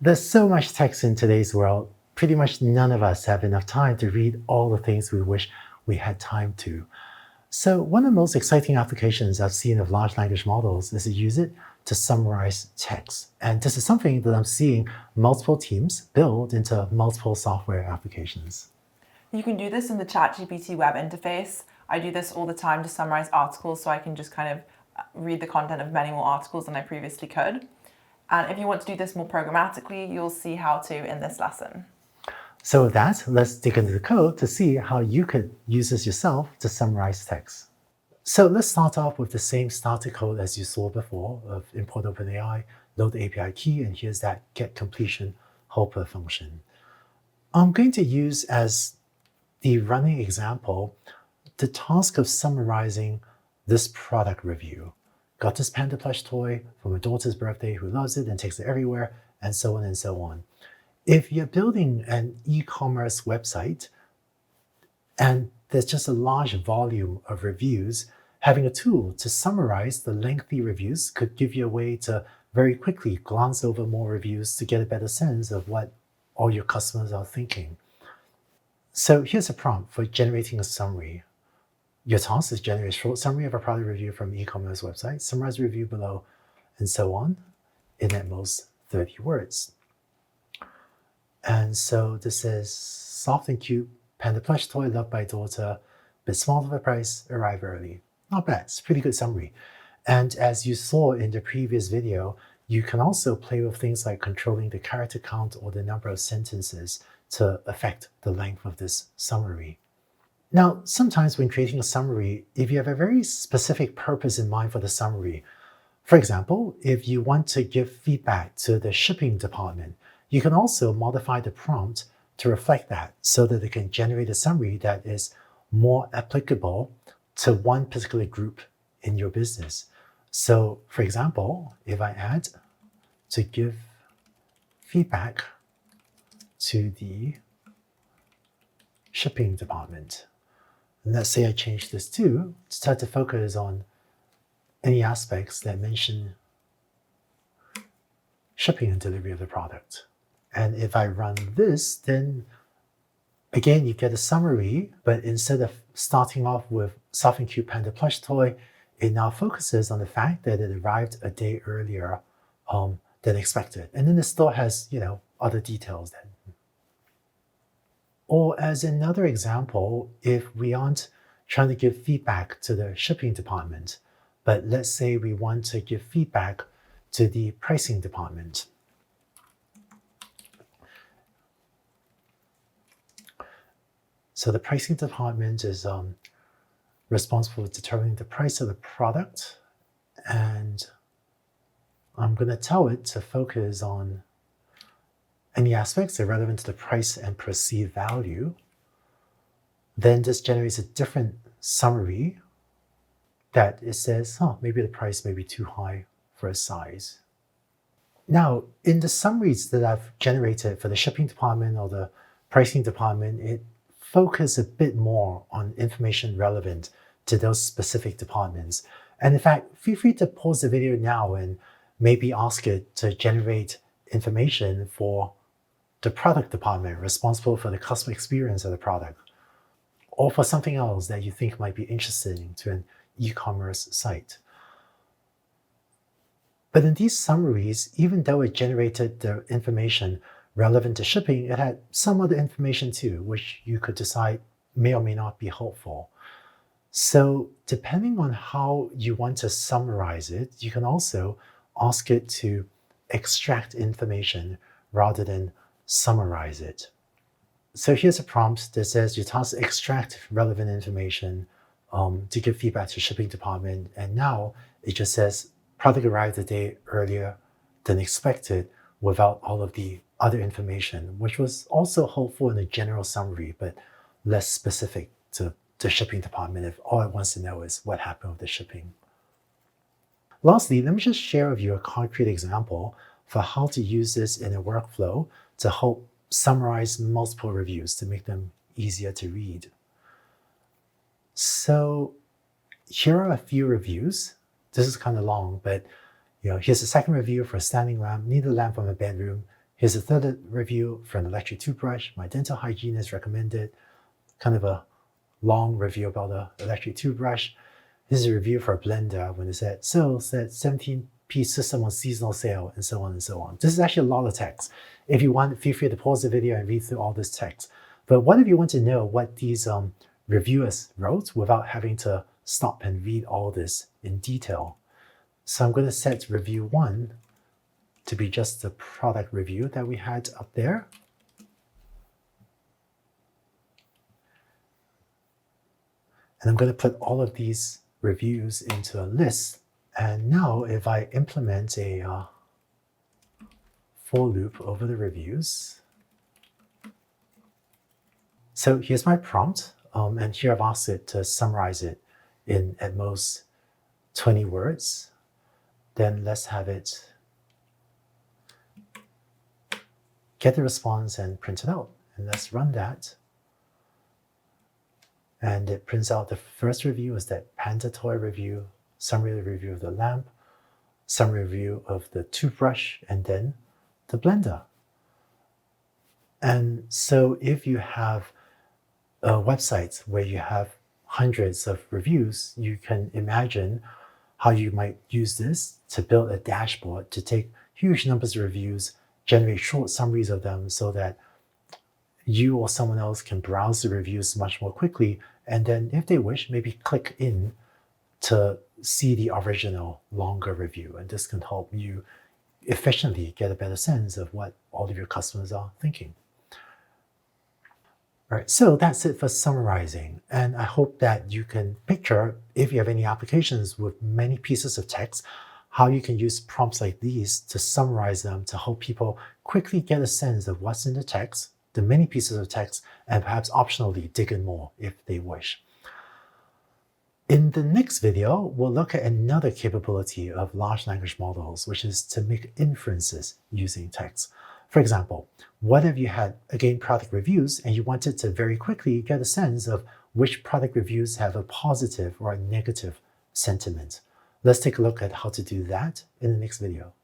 There's so much text in today's world. Pretty much none of us have enough time to read all the things we wish we had time to. So one of the most exciting applications I've seen of large language models is to use it to summarize text. And this is something that I'm seeing multiple teams build into multiple software applications. You can do this in the ChatGPT web interface. I do this all the time to summarize articles so I can just kind of read the content of many more articles than I previously could. And if you want to do this more programmatically, you'll see how to in this lesson. So with that, let's dig into the code to see how you could use this yourself to summarize text. So let's start off with the same starter code as you saw before of import OpenAI, load the API key, and here's that get completion helper function. I'm going to use as the running example the task of summarizing this product review. Got this panda plush toy for my daughter's birthday who loves it and takes it everywhere, and so on and so on. If you're building an e-commerce website and there's just a large volume of reviews, having a tool to summarize the lengthy reviews could give you a way to very quickly glance over more reviews to get a better sense of what all your customers are thinking. So here's a prompt for generating a summary. Your task is generate a short summary of a product review from an e-commerce website, summarize the review below, and so on, in at most 30 words. And so this is soft and cute, panda plush toy loved by daughter, bit small for the price, arrive early. Not bad, it's a pretty good summary. And as you saw in the previous video, you can also play with things like controlling the character count or the number of sentences to affect the length of this summary. Now, sometimes when creating a summary, if you have a very specific purpose in mind for the summary, for example, if you want to give feedback to the shipping department, you can also modify the prompt to reflect that so that it can generate a summary that is more applicable to one particular group in your business. So, for example, if I add to give feedback to the shipping department, and let's say I change this to start to focus on any aspects that mention shipping and delivery of the product. And if I run this, then again, you get a summary, but instead of starting off with soft and cute panda plush toy, it now focuses on the fact that it arrived a day earlier than expected. And then it still has, other details then. Or as another example, if we aren't trying to give feedback to the shipping department, but let's say we want to give feedback to the pricing department. So the pricing department is responsible for determining the price of the product, and I'm going to tell it to focus on any aspects that are relevant to the price and perceived value. Then this generates a different summary that it says, maybe the price may be too high for a size. Now, in the summaries that I've generated for the shipping department or the pricing department, it focus a bit more on information relevant to those specific departments. And in fact, feel free to pause the video now and maybe ask it to generate information for the product department responsible for the customer experience of the product, or for something else that you think might be interesting to an e-commerce site. But in these summaries, even though it generated the information relevant to shipping, it had some other information too, which you could decide may or may not be helpful. So depending on how you want to summarize it, you can also ask it to extract information rather than summarize it. So here's a prompt that says your task to extract relevant information to give feedback to shipping department. And now it just says product arrived a day earlier than expected without all of the other information, which was also helpful in a general summary, but less specific to the shipping department if all it wants to know is what happened with the shipping. Lastly, let me just share with you a concrete example for how to use this in a workflow to help summarize multiple reviews to make them easier to read. So here are a few reviews. This is kind of long, but here's a second review for a standing lamp. Need a lamp for my bedroom. Here's a third review for an electric toothbrush. My dental hygienist recommended. Kind of a long review about the electric toothbrush. This is a review for a blender when it said, sales at 17-piece system on seasonal sale, and so on and so on. This is actually a lot of text. If you want, feel free to pause the video and read through all this text. But what if you want to know what these reviewers wrote without having to stop and read all this in detail? So I'm going to set review 1 to be just the product review that we had up there. And I'm going to put all of these reviews into a list. And now if I implement a for loop over the reviews. So here's my prompt. And here I've asked it to summarize it in at most 20 words. Then let's have it get the response and print it out. And let's run that. And it prints out the first review is that Panda toy review, summary review of the lamp, summary review of the toothbrush, and then the blender. And so if you have a website where you have hundreds of reviews, you can imagine how you might use this to build a dashboard to take huge numbers of reviews, generate short summaries of them so that you or someone else can browse the reviews much more quickly. And then if they wish, maybe click in to see the original longer review. And this can help you efficiently get a better sense of what all of your customers are thinking. All right, so that's it for summarizing. And I hope that you can picture, if you have any applications with many pieces of text, how you can use prompts like these to summarize them to help people quickly get a sense of what's in the text, the many pieces of text, and perhaps optionally dig in more if they wish. In the next video, we'll look at another capability of large language models, which is to make inferences using text. For example, what if you had, again, product reviews and you wanted to very quickly get a sense of which product reviews have a positive or a negative sentiment? Let's take a look at how to do that in the next video.